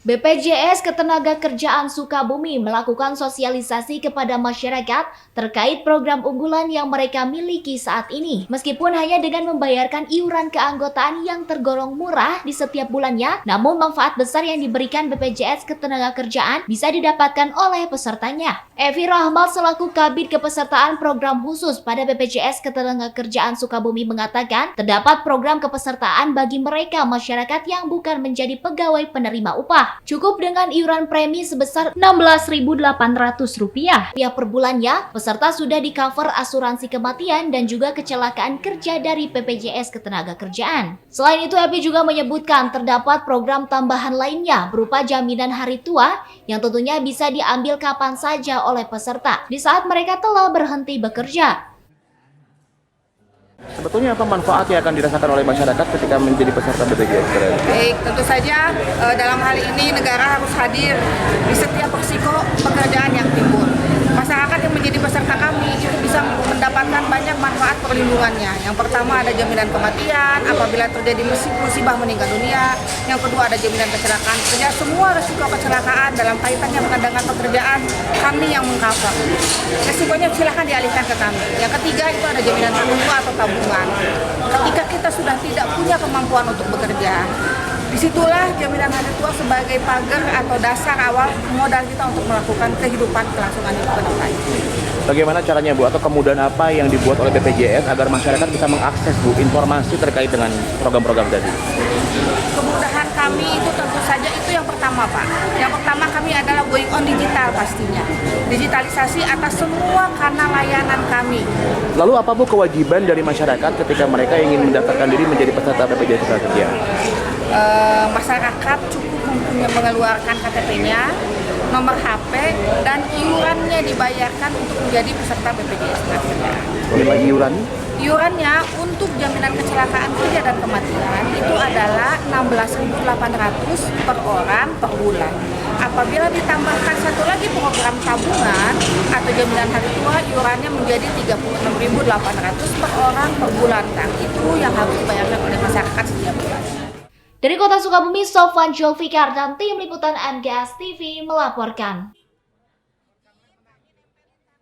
BPJS Ketenagakerjaan Sukabumi melakukan sosialisasi kepada masyarakat terkait program unggulan yang mereka miliki saat ini. Meskipun hanya dengan membayarkan iuran keanggotaan yang tergolong murah di setiap bulannya, namun manfaat besar yang diberikan BPJS Ketenagakerjaan bisa didapatkan oleh pesertanya. Evi Rahmal selaku Kabid Kepesertaan Program Khusus pada BPJS Ketenagakerjaan Sukabumi mengatakan, terdapat program kepesertaan bagi mereka masyarakat yang bukan menjadi pegawai penerima upah. Cukup dengan iuran premi sebesar Rp16.800 per bulannya, peserta sudah di-cover asuransi kematian dan juga kecelakaan kerja dari BPJS Ketenagakerjaan. Selain itu, Evi juga menyebutkan terdapat program tambahan lainnya berupa jaminan hari tua yang tentunya bisa diambil kapan saja oleh peserta di saat mereka telah berhenti bekerja. Sebetulnya apa manfaat yang akan dirasakan oleh masyarakat ketika menjadi peserta BPJS? Baik, tentu saja dalam hal ini negara harus hadir di setiap risiko pekerjaan yang timbul. Masyarakat yang menjadi peserta kami itu bisa mendapatkan banyak manfaat perlindungannya. Yang pertama ada jaminan kematian apabila terjadi musibah meninggal dunia. Yang kedua ada jaminan kecelakaan kerja. Semua risiko kecelakaan dalam kaitannya dengan pekerjaan kami yang meng-cover. Risikonya silakan dialihkan ke kami. Yang ketiga itu ada jaminan tertentu atau tabungan. Ketika kita sudah tidak punya kemampuan untuk bekerja, disitulah jaminan hari tua sebagai pagar atau dasar awal modal kita untuk melakukan kehidupan kelangsungan hidup ke depan. Bagaimana caranya Bu, atau kemudahan apa yang dibuat oleh BPJS agar masyarakat bisa mengakses Bu informasi terkait dengan program-program tadi? Kemudahan kami itu tentu saja itu yang pertama Pak. Yang pertama kami adalah going on digital pastinya. Digitalisasi atas semua kanal layanan kami. Lalu apa Bu kewajiban dari masyarakat ketika mereka ingin mendaftarkan diri menjadi peserta BPJS Ketenagakerjaan? Masyarakat cukup mengeluarkan KTP-nya, nomor HP, dan iurannya dibayarkan untuk menjadi peserta BPJS Ketenagakerjaan. Bagaimana iuran? Iurannya untuk jaminan kecelakaan kerja dan kematian itu adalah Rp16.800 per orang per bulan. Apabila ditambahkan satu lagi program tabungan atau jaminan hari tua, iurannya menjadi Rp36.800 per orang per bulan. Kan? Itu yang harus dibayarkan oleh masyarakat setiap bulan. Dari Kota Sukabumi, Sofwan Julfikar dan tim liputan MGS TV melaporkan.